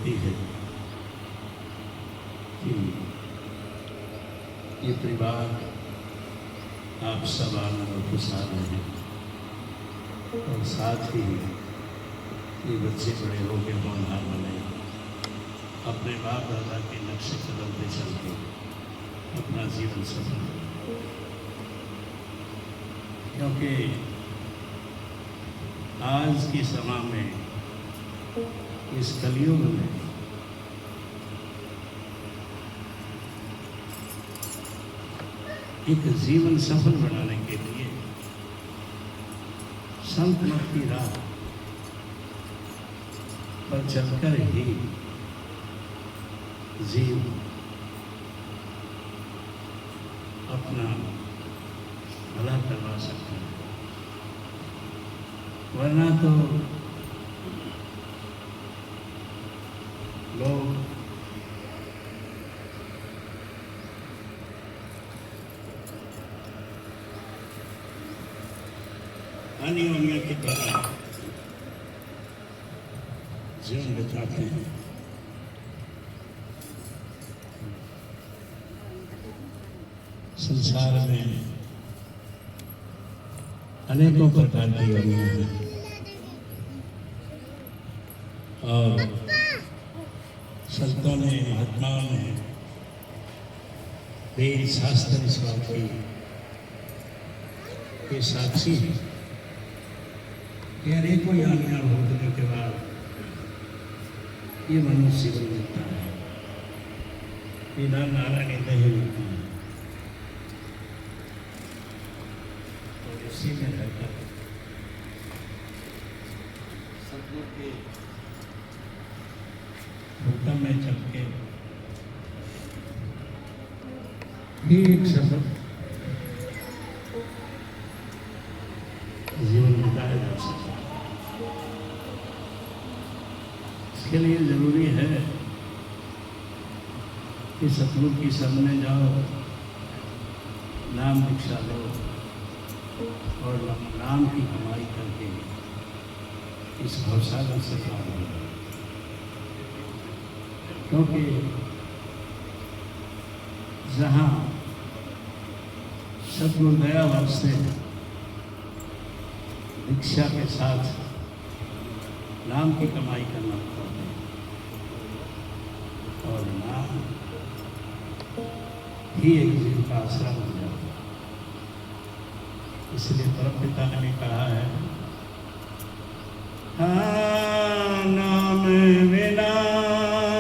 होती है कि ये परिवार आप सब आनंद और खुशहाल रहें और साथ ही ये बच्चे बड़े हो के होनहार बने, अपने बाप दादा के नक्शे कदम पे चल के अपना जीवन सफल हो। क्योंकि आज के समय में इस कलयुग में एक जीवन सफल बनाने के लिए संत मत की राह पर चलकर ही जीव अपना भला करवा सकता है, वरना तो लोग अनियोनिया के द्वारा जीवन बिताते हैं। संसार में अनेकों प्रकार की योनियां हैं और संतों ने, महात्माओं ने वेद शास्त्र इस बात की साक्षी है कि अनेकों योनियां भोगने के बाद ये मनुष्य जीवन मिलता है, ये नर नारायण दही मिलती है और इसी में रहकर सतगुरु के हुक्म में चल के ही एक सफल जीवन बिताया जा सकता है। इसके लिए जरूरी है कि सतगुरु की सामने जाओ, नाम दीक्षा लो और नाम की कमाई करके इस भवसागर से पार हो। क्योंकि जहाँ सतगुरु दयावान से दीक्षा के साथ नाम की कमाई करना पड़ता है और नाम ही एक जीव का आश्रय बन जाता है। इसलिए परमपिता ने भी कहा है, हाँ नाम बिना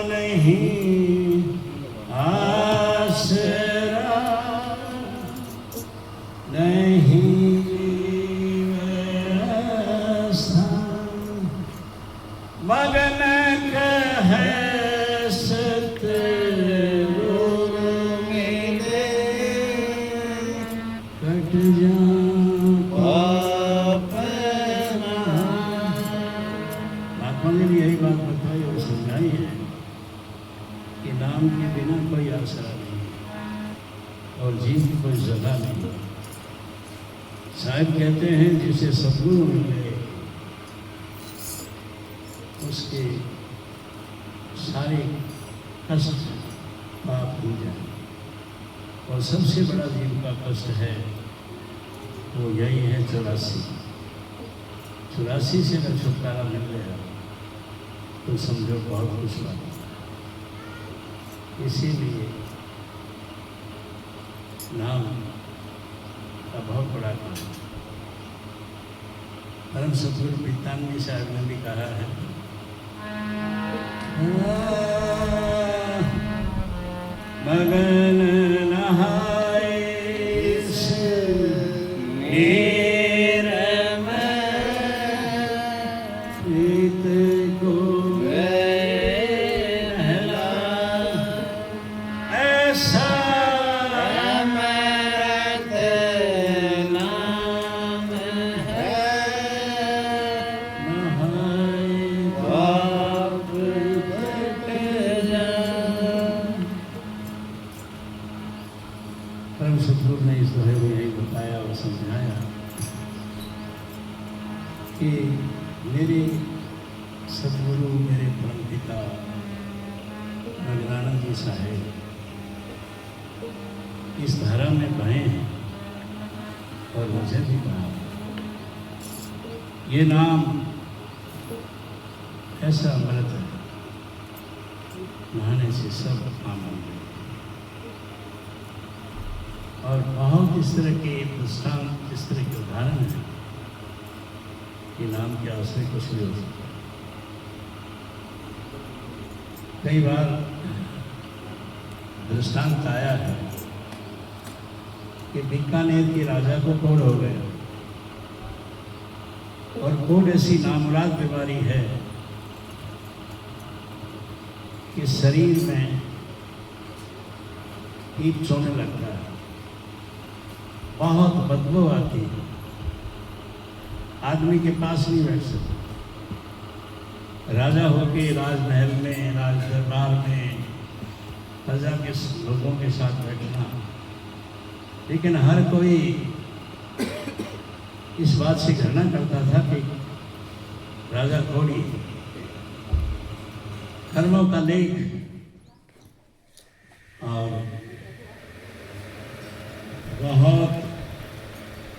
नहीं आसरा, नहीं मगन कहे सतगुरु मिले, कट जा महात्मा ने भी यही बात बताई और समझाई है कि नाम के बिना कोई आसरा नहीं और जीव की कोई जगह नहीं। साहिब कहते हैं जिसे सतगुरु मिले उसके सारे कष्ट पाप हो जाए और सबसे बड़ा जीव का कष्ट है वो यही है 84 से अगर छुटकारा मिल गया तो समझो बहुत खुश बात। इसीलिए नाम का बहुत बड़ा काम। परम सतगुरु पीताम्बरी साहब ने भी कहा है, मगन नहाए नीर में प्रीत को नहला, ऐसा अमृत नाम है, नहाए पाप कट जाए। परम सतगुरु ने इस दोहे में यही बताया और समझाया कि मेरे सतगुरु, मेरे परम पिता धारा में बहे हैं और मुझे भी कहा ये नाम ऐसा अमृत है, नहाने से सब आनंद है। और बहुत इस तरह के दृष्टांत, इस तरह के उदाहरण हैं कि नाम के आश्रय कुछ भी हो सकता है। कई बार दृष्टांत आया है कि बीकानेर के राजा को कोढ़ हो गया, और कोढ़ ऐसी नामुराद बीमारी है कि शरीर में कीट चोने लगता है, बहुत बदबू आती है, आदमी के पास नहीं बैठ सकता। राजा होके राजमहल में, राज दरबार में प्रजा के लोगों के साथ बैठना, लेकिन हर कोई इस बात से घृणा करता था कि राजा कोढ़ी, कर्मों का लेख और बहुत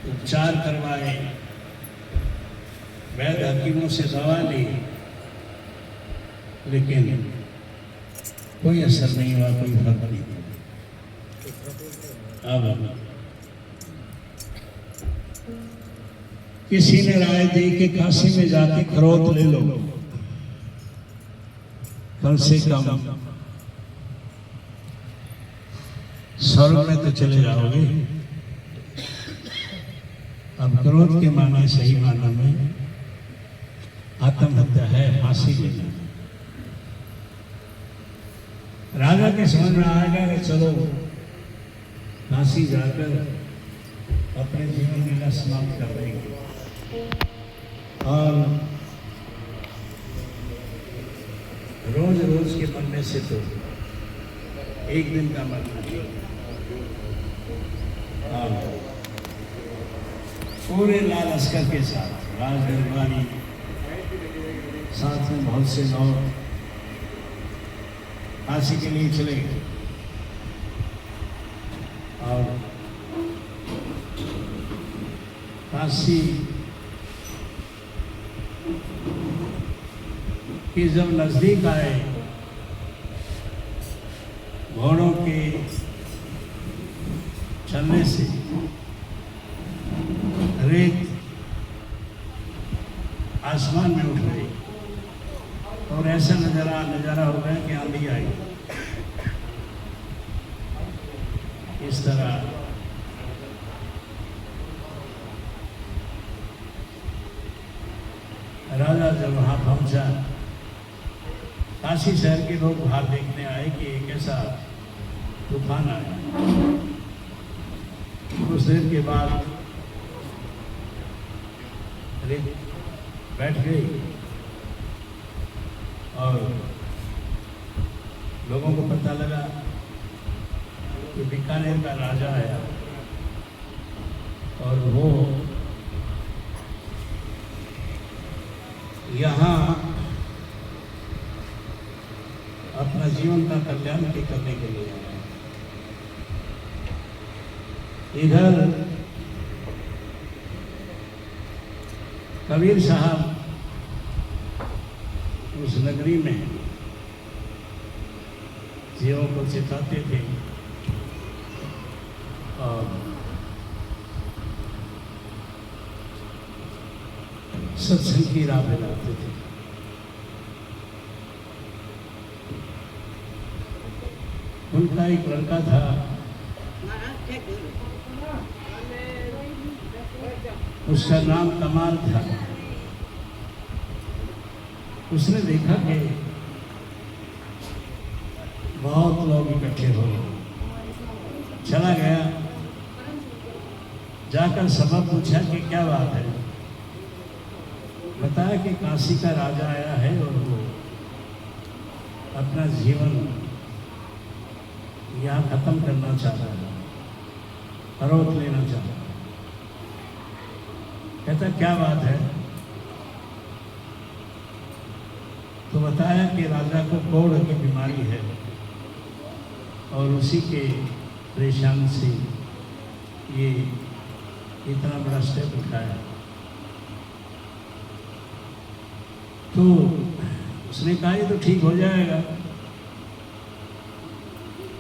उपचार करवाए, वैद्य हकीमों से दवा ली, लेकिन कोई असर नहीं हुआ, कोई फर्क नहीं हुआ। अब किसी ने राय दी कि काशी में जाके खरोट ले लो, कम से कम स्वर्ग में तो चले जाओगे। अब क्रोध के माने सही माना में आत्महत्या है, फांसी लेना। राजा के समझ में आएगा कि चलो काशी जाकर अपने जीवन लीला समाप्त कर देंगे, और रोज रोज के मरने से तो एक दिन का मरना ही, और पूरे लाल लश्कर के साथ राज दरबारी, साथ में बहुत से लोग काशी के लिए चले गए, और काशी की जब नजदीक आए, घोड़ों के चलने से रेत आसमान में उठ गई, और ऐसा नजारा हो गया कि आंधी आई। इस तरह राजा जब वहां पहुंचा, काशी शहर के लोग बाहर देखने आए कि एक ऐसा तूफान आया। कुछ देर के बाद रेत बैठ गई, और लोगों को पता लगा कि बीकानेर का राजा आया, और वो यहाँ अपना जीवन का कल्याण करने के लिए आया। इधर कबीर साहब उस नगरी में जीवों को सिखाते थे, और सत्संग की राह बनाते थे। उनका एक लड़का था, उसका नाम कमाल था। उसने देखा कि बहुत लोग इकट्ठे हो गए, चला गया, जाकर सबब पूछा कि क्या बात है। बताया कि काशी का राजा आया है, और वो अपना जीवन यहाँ खत्म करना चाहता है, फरोख लेना चाहता है। कहता क्या बात है? तो बताया कि राजा को कोढ़ की बीमारी है, और उसी के परेशान से ये इतना बड़ा स्टेप उठाया। तो उसने कहा ये तो ठीक हो जाएगा।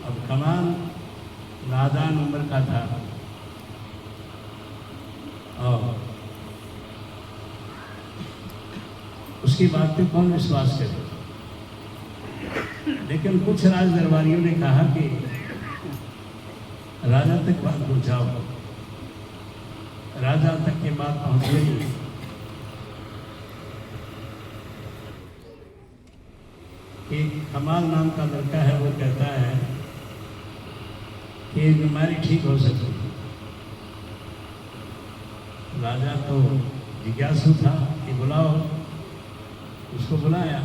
अब कमाल नादान उम्र का था और उसकी बात पे कौन विश्वास करे। लेकिन कुछ राज दरबारियों ने कहा कि राजा तक बात पहुंचाओ। राजा तक के बात पहुंच गई। कि कमाल नाम का लड़का है, वो कहता है कि बीमारी ठीक हो सकती है। राजा तो जिज्ञासु था कि बुलाओ। उसको बुलाया।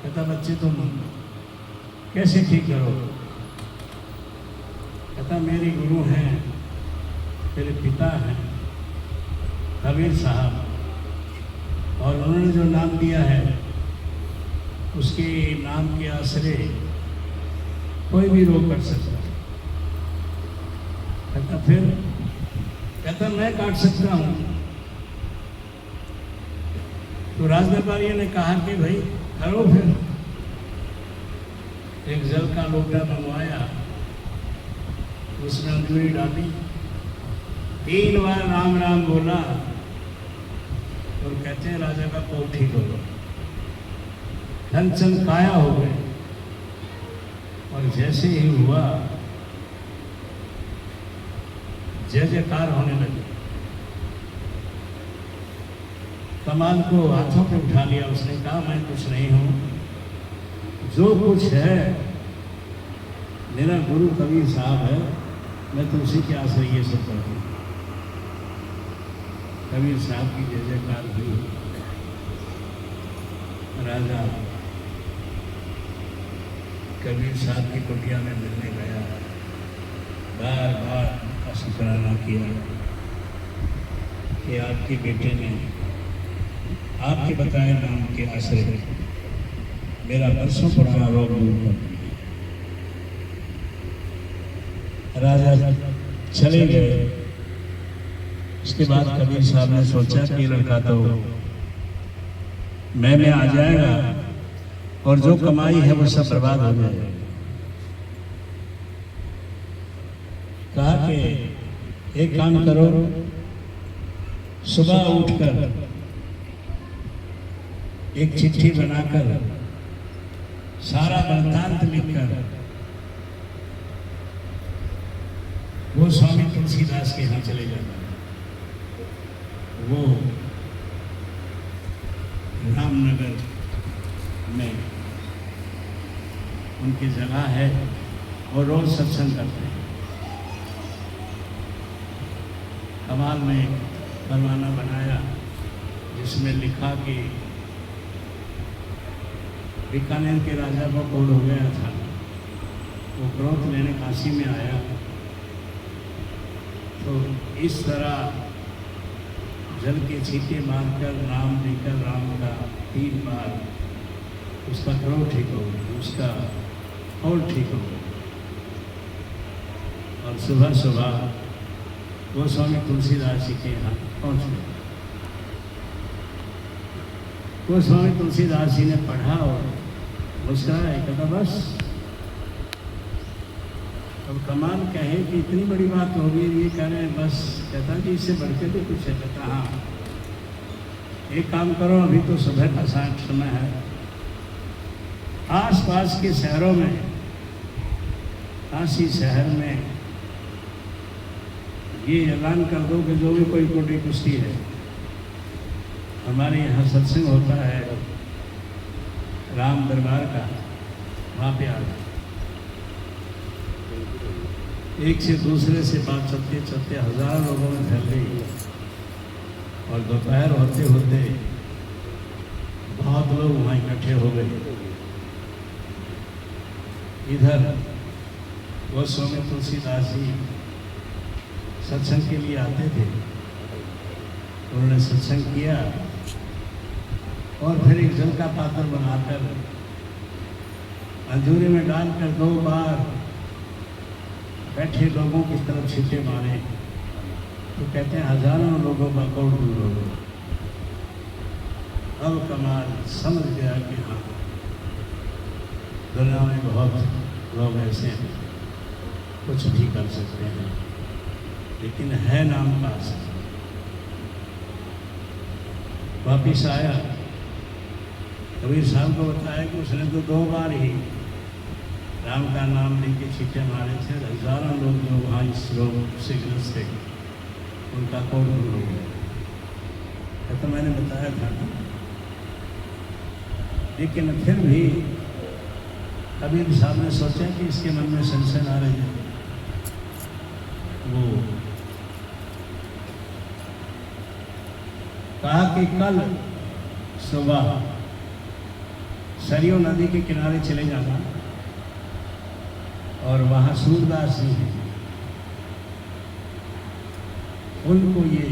कहता बच्चे तुम कैसे ठीक करो। कहता मेरे गुरु हैं, मेरे पिता हैं कबीर साहब, और उन्होंने जो नाम दिया है उसके नाम के आसरे कोई भी रोग कर सकता है। कहता फिर? कहता मैं काट सकता हूँ। तो राजदरबारियों ने कहा कि भाई करो। फिर एक जल का लोटा मंगवाया, उसमें अंगूरी डाली, 3 बार राम राम बोला और कहते हैं राजा का कोल ठीक हो गया। धनचन काया हो गए। और जैसे ही हुआ जय जयकार होने लगे। कमाल को हाथों पे उठा लिया। उसने कहा मैं कुछ नहीं हूँ, जो कुछ है मेरा गुरु कबीर साहब है, मैं तो उसी के आश्रय ये सब करता हूँ। कबीर साहब की जय जयकार हुई। राजा कबीर साहब की कुटिया में मिलने गया, बार बार का शुक्राना किया कि आपके बेटे ने आपके बताए नाम के आश्रय मेरा बरसों पुराना रोग दूर कर दिया। राजा चले गए। उसके बाद कबीर साहब ने सोचा कि लड़का तो मैं आ जाएगा और जो कमाई है वो सब बर्बाद हो जाएगा। कहा कि एक काम करो, सुबह उठकर एक चिट्ठी बनाकर सारा वृत्तांत लिखकर वो स्वामी तुलसीदास के यहाँ चले जाता। वो रामनगर में उनकी जगह है और रोज सत्संग करते हैं। कमाल में परवाना बनाया जिसमें लिखा कि बीकानेर के राजा को क्रोध हो गया था। वो क्रोध लेने काशी में आया तो इस तरह जल के छींटे मारकर नाम लेकर राम का 3 बार उसका क्रोध ठीक हो गया, उसका और ठीक हो गया। और सुबह सुबह वो स्वामी तुलसीदास जी के यहाँ पहुँच गए। वो स्वामी तुलसीदास जी ने पढ़ा और मुस्कुराया। कहता बस अब कमाल कहे कि इतनी बड़ी बात हो गई, ये कह रहे हैं बस। कहता कि इससे बढ़ के भी कुछ है। कहता हाँ, एक काम करो, अभी तो सुबह का समय है, आस पास के शहरों में, काशी शहर में ये ऐलान कर दो कि जो भी कोई कोटी कुश्ती है, हमारे यहाँ सत्संग होता है राम दरबार का, वहाँ पे आ जाए। एक से दूसरे से बात चलते चलते हजारों लोगों में फैल गई और दोपहर होते होते बहुत लोग वहाँ इकट्ठे हो गए। इधर वो स्वामी तुलसीदास जी सत्संग के लिए आते थे। उन्होंने सत्संग किया और फिर एक जल का पात्र बनाकर अंजूरी में डालकर 2 बार बैठे लोगों की तरफ छींटे मारे तो कहते हैं हजारों लोगों का कौन दूर हो गया। अब कमाल समझ गया कि हाँ, दुनिया में बहुत लोग ऐसे हैं कुछ भी कर सकते हैं, लेकिन है नाम पास। वापिस आया, कबीर साहब को बताया कि उसने तो 2 बार ही राम का नाम लेके छींटे मारे थे। हजारों लोग जो वहाँ इस रोग से ग्रस्त थे उनका कौन दूर हो गया। तो मैंने बताया था ना, लेकिन फिर भी कबीर साहब ने सोचा कि इसके मन में संशय आ रही है। वो कहा कि कल सुबह सरयू नदी के किनारे चले जाना और वहाँ सूरदास जी हैं, उनको ये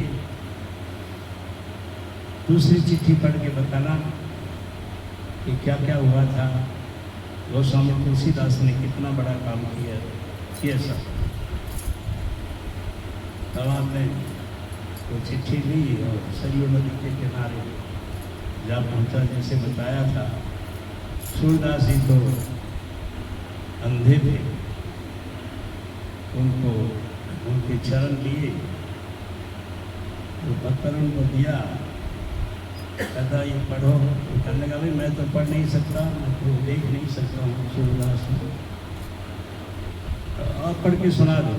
दूसरी चिट्ठी पढ़ के बताना कि क्या क्या हुआ था, गोस्वामी तुलसीदास ने कितना बड़ा काम किया ये सब। तब आपने वो चिट्ठी ली और सरयू नदी के किनारे जब पहुँचा, जैसे बताया था, सूरदास जी तो अंधे थे, उनको उनके चरण लिए तो पत्थर उनको दिया, कहता ये पढ़ो। तो कहने लगा भाई मैं तो पढ़ नहीं सकता, मैं तो देख नहीं सकता हूँ सूरदास को, और पढ़ के सुना दो।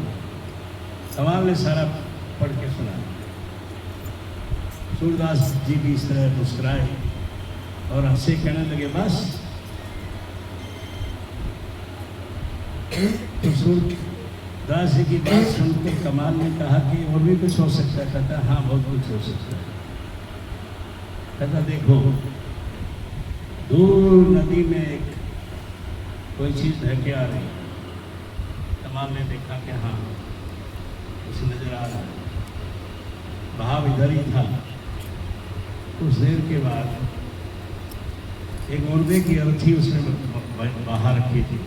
सवाल ने सारा पढ़ के सुना। सूरदास जी भी इस तरह मुस्कुराए और हंसे, कहने लगे बस। तो सूरदास जी की बात सुनकर कमाल ने कहा कि और भी कुछ हो सकता है। कहता हाँ बहुत कुछ हो सकता है। कहता देखो दूर नदी में एक कोई चीज ढके आ रही। कमाल ने देखा कि हाँ उसे नजर आ रहा है, भाव इधर ही था। कुछ देर के बाद एक मुर्दे की अर्थी उसने बाहर रखी थी।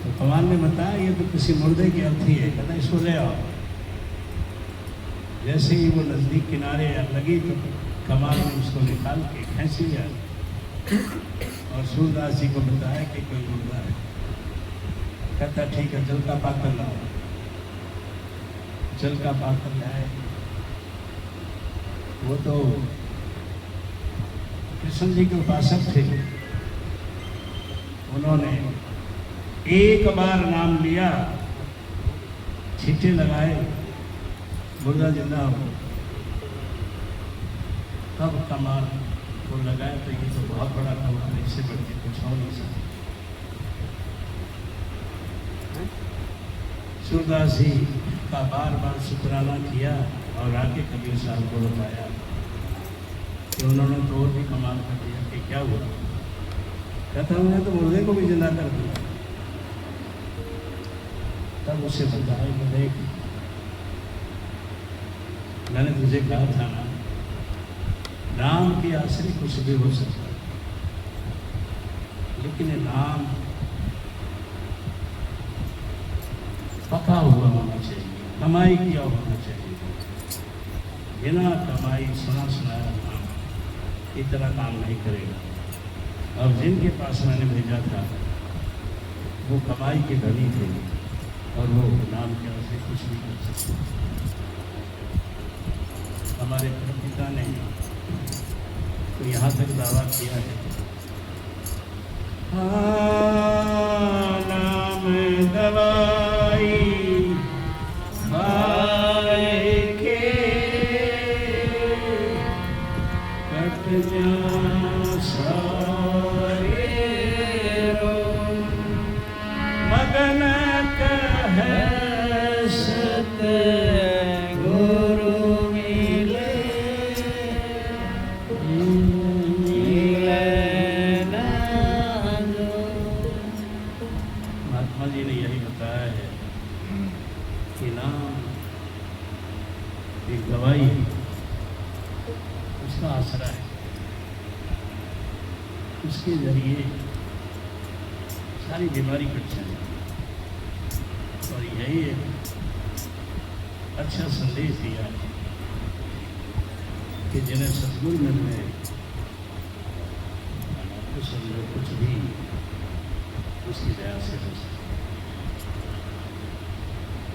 तो कमाल ने बताया ये तो किसी मुर्दे की अर्थी है। कहता इसको ले आओ। जैसे ही वो नजदीक किनारे लगी तो कमाल ने उसको निकाल के खींच लिया और सूरदास जी को बताया कि कोई मुर्दा है। कहता ठीक है जल का पात्र लाओ। जल का पात्र लाए। वो तो कृष्ण जी के उपासक थे, उन्होंने एक बार नाम लिया, छींटे लगाए, मुर्दा जिंदा हो। तब कमाल को लगाया तो ये तो बहुत बड़ा कमाल, इससे बढ़ के कुछ हो नहीं सकता। सूरदास जी का बार बार शुक्राना किया और आके कबीर साहब को बताया कि उन्होंने तो और भी कमाल कर दिया। कि क्या हुआ? कहता उन्होंने तो मुर्दे को भी जिंदा कर दिया। तब उसे बताया कि देख मैंने तुझे कहा था ना, नाम के आश्रय कुछ भी हो सकता है, लेकिन नाम पका हुआ होना चाहिए, कमाई किया होना चाहिए। बिना कमाई सुना सुनाया नाम इतना काम नहीं करेगा। और जिनके पास मैंने भेजा था वो कमाई के धनी थे और वो नाम के आश्रय कुछ नहीं कर सकते। हमारे पिता ने तो यहाँ तक दावा किया है, नाम दवाई भाई के कट जा सारे रोग, मगन कह सत गुरु मिले महात्मा जी ने यही बताया है कि नाम एक दवाई है, उसका आसरा है, उसके जरिए सारी बीमारी कट जाए। और यही एक अच्छा संदेश दिया कि जिन्हें सदगुरु मिल गए तो समझो कुछ भी उसकी दया से हो सकता।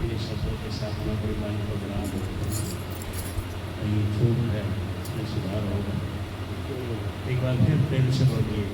ये शब्दों के साथ मैं बड़ी मान्य को बना दो, ये चूक है, इसमें सुधार होगा। एक बार फिर प्रेम से बोलिए।